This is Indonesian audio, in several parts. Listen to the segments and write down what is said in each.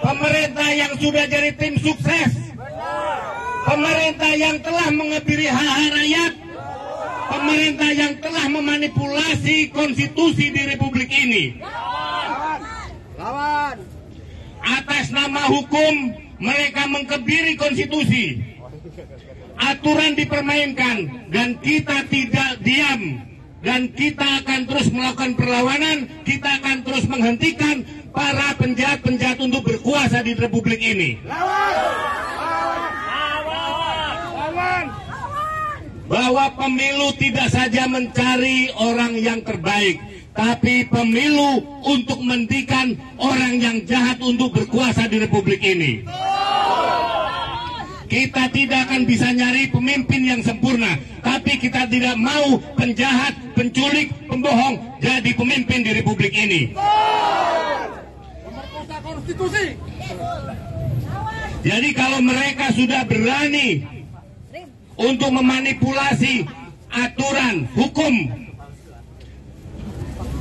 Pemerintah yang sudah jadi tim sukses, pemerintah yang telah mengebiri hak rakyat, pemerintah yang telah memanipulasi konstitusi di Republik ini. Atas nama hukum mereka mengkebiri konstitusi, aturan dipermainkan, dan kita tidak diam. Dan kita akan terus melakukan perlawanan, kita akan terus menghentikan para penjahat-penjahat untuk berkuasa di Republik ini. Bahwa pemilu tidak saja mencari orang yang terbaik, tapi pemilu untuk menghentikan orang yang jahat untuk berkuasa di Republik ini. Kita tidak akan bisa nyari pemimpin yang sempurna, tapi kita tidak mau penjahat, penculik, pembohong jadi pemimpin di Republik ini. Pemerkosa konstitusi. Jadi kalau mereka sudah berani untuk memanipulasi aturan hukum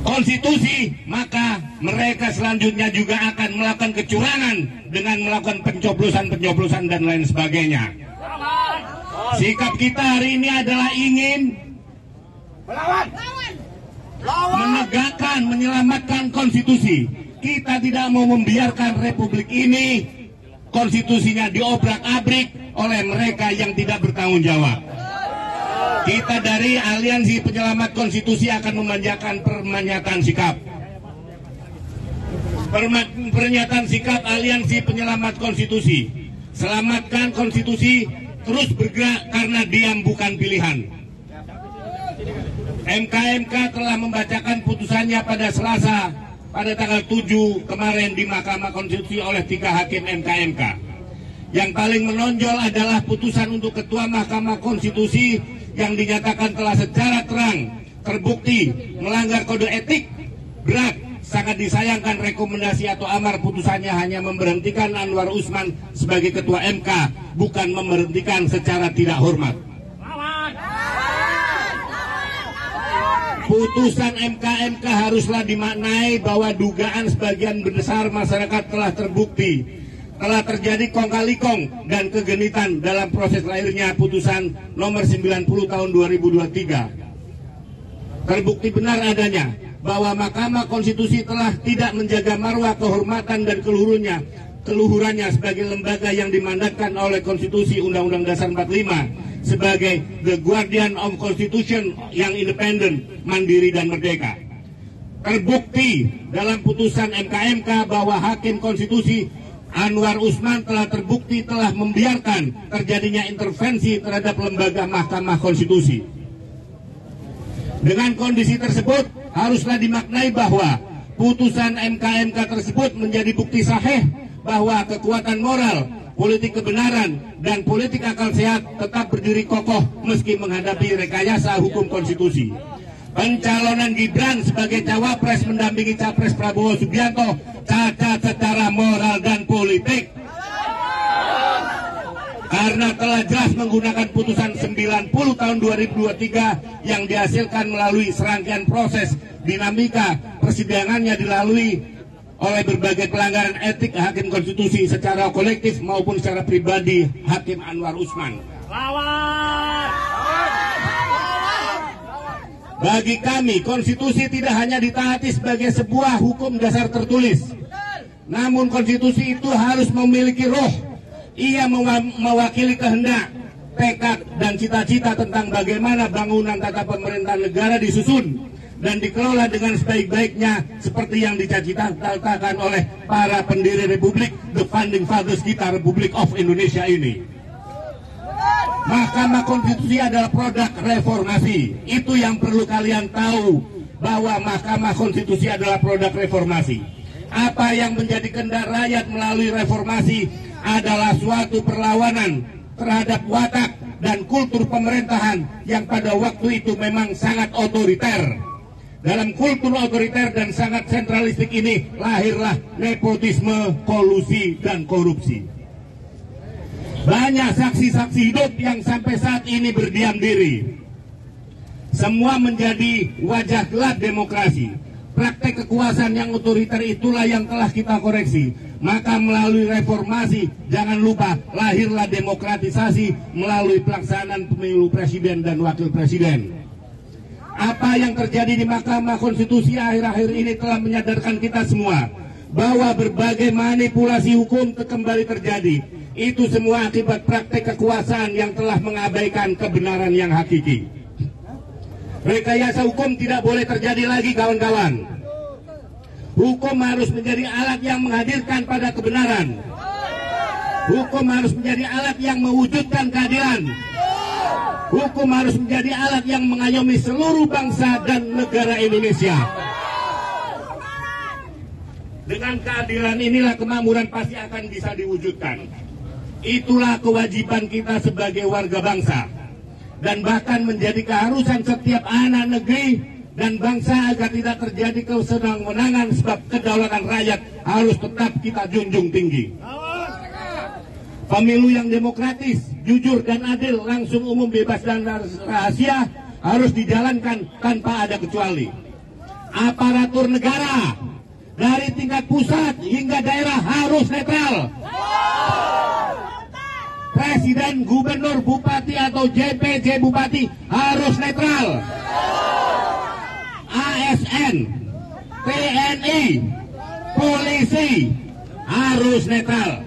konstitusi, maka mereka selanjutnya juga akan melakukan kecurangan dengan melakukan pencoblosan-pencoblosan dan lain sebagainya. Sikap kita hari ini adalah ingin menegakkan, menyelamatkan konstitusi. Kita tidak mau membiarkan Republik ini konstitusinya diobrak-abrik oleh mereka yang tidak bertanggung jawab. Kita dari Aliansi Penyelamat Konstitusi akan memanjakan pernyataan sikap. Pernyataan sikap Aliansi Penyelamat Konstitusi. Selamatkan konstitusi, terus bergerak karena diam bukan pilihan. MK telah membacakan putusannya pada Selasa pada tanggal 7 kemarin di Mahkamah Konstitusi oleh 3 hakim MK. Yang paling menonjol adalah putusan untuk Ketua Mahkamah Konstitusi yang dinyatakan telah secara terang terbukti melanggar kode etik berat. Sangat disayangkan rekomendasi atau amar putusannya hanya memberhentikan Anwar Usman sebagai Ketua MK, bukan memberhentikan secara tidak hormat. Putusan MK haruslah dimaknai bahwa dugaan sebagian besar masyarakat telah terbukti, telah terjadi kong kali kong dan kegenitan dalam proses lahirnya putusan nomor 90 tahun 2023. Terbukti benar adanya bahwa Mahkamah Konstitusi telah tidak menjaga marwah, kehormatan dan keluhurannya sebagai lembaga yang dimandatkan oleh Konstitusi Undang-Undang Dasar 45 sebagai the guardian of Constitution yang independen, mandiri dan merdeka. Terbukti dalam putusan MK bahwa Hakim Konstitusi Anwar Usman telah terbukti telah membiarkan terjadinya intervensi terhadap lembaga Mahkamah Konstitusi. Dengan kondisi tersebut, haruslah dimaknai bahwa putusan MK tersebut menjadi bukti sahih bahwa kekuatan moral, politik kebenaran, dan politik akal sehat tetap berdiri kokoh meski menghadapi rekayasa hukum konstitusi. Pencalonan Gibran sebagai cawapres mendampingi Capres Prabowo Subianto cacat secara moral dan politik. Karena telah jelas menggunakan putusan 90 tahun 2023 yang dihasilkan melalui serangkaian proses dinamika persidangannya dilalui oleh berbagai pelanggaran etik Hakim Konstitusi secara kolektif maupun secara pribadi Hakim Anwar Usman. Bagi kami, konstitusi tidak hanya ditaati sebagai sebuah hukum dasar tertulis, namun konstitusi itu harus memiliki roh. Ia mewakili kehendak, tekad, dan cita-cita tentang bagaimana bangunan tata pemerintahan negara disusun dan dikelola dengan sebaik-baiknya seperti yang dicita-citakan oleh para pendiri Republik, the founding fathers kita, Republik of Indonesia ini. Mahkamah Konstitusi adalah produk reformasi. Itu yang perlu kalian tahu, bahwa Mahkamah Konstitusi adalah produk reformasi. Apa yang menjadi kehendak rakyat melalui reformasi adalah suatu perlawanan terhadap watak dan kultur pemerintahan yang pada waktu itu memang sangat otoriter. Dalam kultur otoriter dan sangat sentralistik ini lahirlah nepotisme, kolusi, dan korupsi. Banyak saksi-saksi hidup yang sampai saat ini berdiam diri. Semua menjadi wajah gelap demokrasi. Praktek kekuasaan yang otoriter itulah yang telah kita koreksi. Maka melalui reformasi, jangan lupa lahirlah demokratisasi melalui pelaksanaan pemilu presiden dan wakil presiden. Apa yang terjadi di Mahkamah Konstitusi akhir-akhir ini telah menyadarkan kita semua bahwa berbagai manipulasi hukum kembali terjadi. Itu semua akibat praktek kekuasaan yang telah mengabaikan kebenaran yang hakiki. Rekayasa hukum tidak boleh terjadi lagi, kawan-kawan. Hukum harus menjadi alat yang menghadirkan pada kebenaran. Hukum harus menjadi alat yang mewujudkan keadilan. Hukum harus menjadi alat yang mengayomi seluruh bangsa dan negara Indonesia. Dengan keadilan inilah kemakmuran pasti akan bisa diwujudkan. Itulah kewajiban kita sebagai warga bangsa. Dan bahkan menjadi keharusan setiap anak negeri dan bangsa agar tidak terjadi kesenang-menangan, sebab kedaulatan rakyat harus tetap kita junjung tinggi. Pemilu yang demokratis, jujur dan adil, langsung, umum, bebas dan rahasia harus dijalankan tanpa ada kecuali. Aparatur negara dari tingkat pusat hingga daerah harus netral. Presiden, gubernur, bupati atau JPJ bupati harus netral. ASN, TNI, polisi harus netral.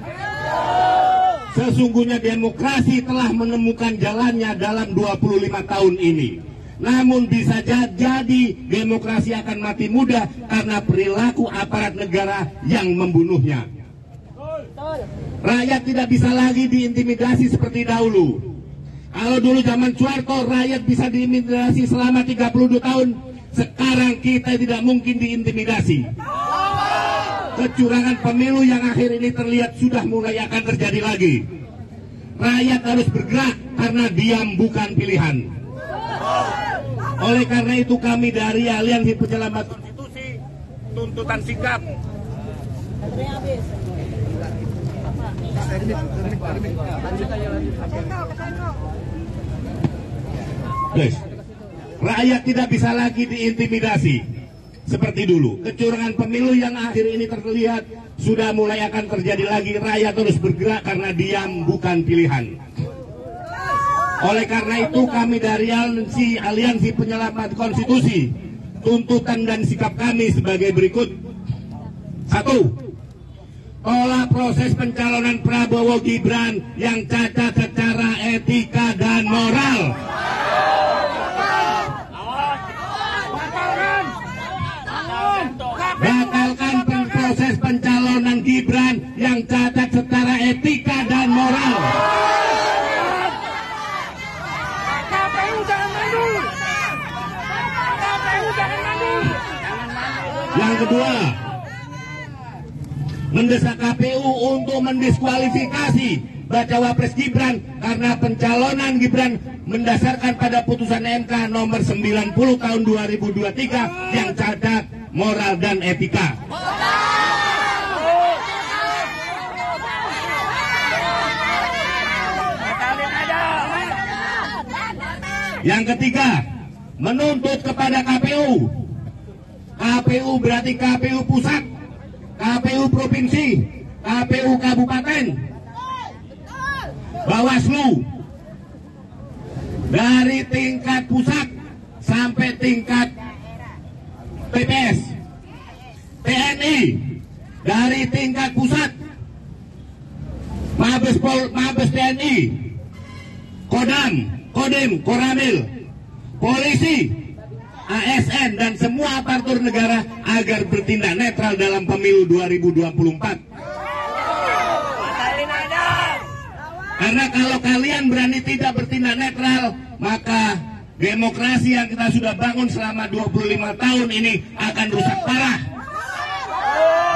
Sesungguhnya demokrasi telah menemukan jalannya dalam 25 tahun ini. Namun bisa jadi demokrasi akan mati muda karena perilaku aparat negara yang membunuhnya. Rakyat tidak bisa lagi diintimidasi seperti dahulu. Kalau dulu zaman Soeharto rakyat bisa diintimidasi selama 32 tahun, sekarang kita tidak mungkin diintimidasi. Kecurangan pemilu yang akhir ini terlihat sudah mulai akan terjadi lagi. Rakyat harus bergerak karena diam bukan pilihan. Oleh karena itu kami dari Aliansi Penyelamat Konstitusi tuntutan sikap rakyat tidak bisa lagi diintimidasi seperti dulu. Kecurangan pemilu yang akhir ini terlihat sudah mulai akan terjadi lagi. Rakyat terus bergerak karena diam bukan pilihan. Oleh karena itu kami dari Aliansi Penyelamat Konstitusi tuntutan dan sikap kami sebagai berikut. 1. Tolak proses pencalonan Prabowo Gibran yang cacat secara etika dan moral. Batalkan proses pencalonan Gibran yang cacat secara etika dan moral. Yang kedua, mendesak KPU untuk mendiskualifikasi Bacawa Pres Gibran karena pencalonan Gibran mendasarkan pada putusan MK nomor 90 tahun 2023 yang cacat moral dan etika. Yang ketiga, menuntut kepada KPU. KPU berarti KPU pusat, KPU provinsi, KPU kabupaten, Bawaslu, dari tingkat pusat sampai tingkat TPS, TNI dari tingkat pusat, Mabes TNI, Kodam, Kodim, Koramil, polisi, ASN dan semua aparatur negara agar bertindak netral dalam pemilu 2024. Karena kalau kalian berani tidak bertindak netral, maka demokrasi yang kita sudah bangun selama 25 tahun ini akan rusak parah.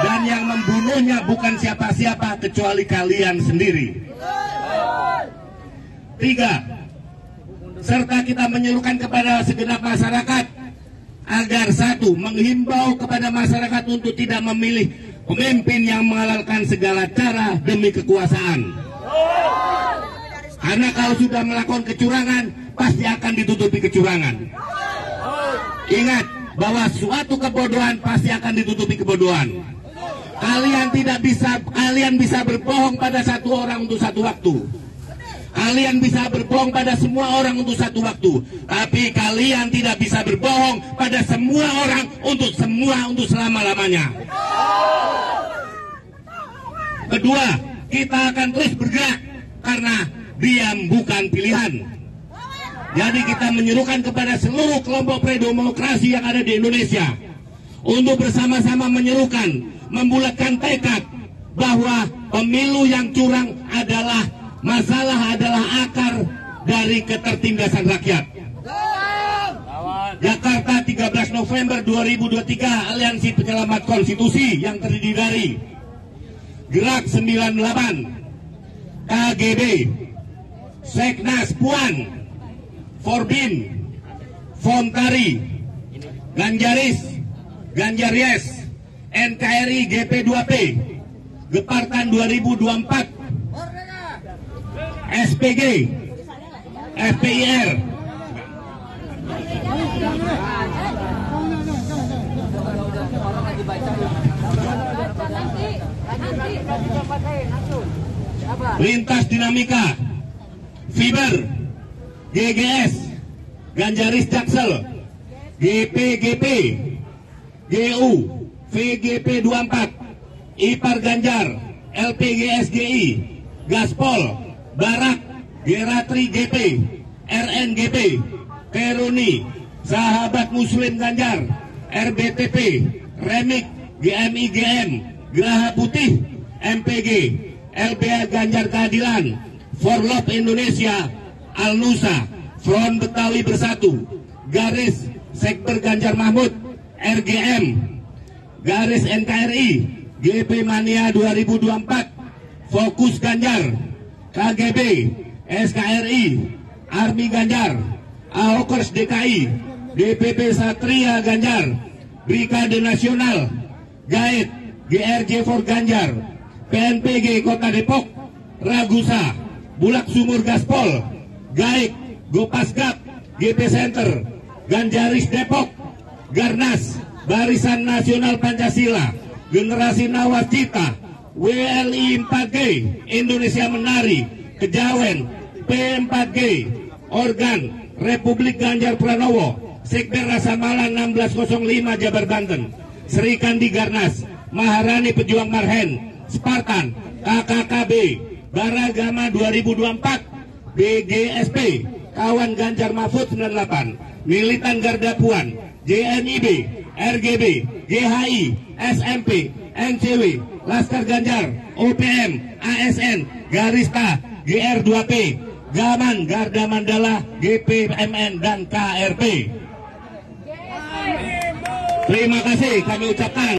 Dan yang membunuhnya bukan siapa-siapa kecuali kalian sendiri. 3. Serta kita menyerukan kepada segenap masyarakat agar 1. Menghimbau kepada masyarakat untuk tidak memilih pemimpin yang menghalalkan segala cara demi kekuasaan. Karena kalau sudah melakukan kecurangan, pasti akan ditutupi kecurangan. Ingat bahwa suatu kebodohan pasti akan ditutupi kebodohan. Kalian bisa berbohong pada satu orang untuk satu waktu. Kalian bisa berbohong pada semua orang untuk satu waktu, tapi kalian tidak bisa berbohong pada semua orang untuk selama-lamanya. Kedua, kita akan terus bergerak karena diam bukan pilihan. Jadi kita menyerukan kepada seluruh kelompok pro-demokrasi yang ada di Indonesia untuk bersama-sama menyerukan, membulatkan tekad bahwa pemilu yang curang adalah akar dari ketertindasan rakyat. Jakarta 13 November 2023, Aliansi Penyelamat Konstitusi yang terdiri dari Gerak 98, KGB, Seknas Puan, Forbin, Fontari, Ganjaris, Ganjaries, NKRI GP2P, Gepartan 2024, SPG, FPIR, Lintas Dinamika, Fiber, GGS, Ganjaris Jaksel, GPGP, GU, VGP24, IPAR Ganjar, LPGSGI, Gaspol, Barak, Geratri GP, RNGP, Peruni, Sahabat Muslim Ganjar, RBTP, Remik, GMIGM, Geraha Putih, MPG, LBH Ganjar Keadilan, Forlop Indonesia, Al-Nusa, Front Betawi Bersatu, Garis Sekber Ganjar Mahmud, RGM, Garis NKRI, GP Mania 2024, Fokus Ganjar, KGB, SKRI, Army Ganjar, AOKers DKI, DPP Satria Ganjar, Brigade Nasional, GAID, GRJ for Ganjar, PNPG Kota Depok, Ragusa, Bulak Sumur Gaspol, GAIK, Gopasgap, GP Center, Ganjaris Depok, Garnas, Barisan Nasional Pancasila, Generasi Nawacita, WLI 4G, Indonesia Menari, Kejawen, P4G, Organ, Republik Ganjar Pranowo, Sekber Rasa Malang 1605 Jabar Banten, Sri Kandi Garnas, Maharani Pejuang Marhen, Spartan, KKKB, Baragama 2024, BGSP, Kawan Ganjar Mahfud 98, Militan Garda Puan, JNIB, RGB, GHI, SMP, NCW, Laskar Ganjar, OPM, ASN, Garista, GR2P, Gaman, Garda Mandala, GPMN, dan KRP. Terima kasih kami ucapkan.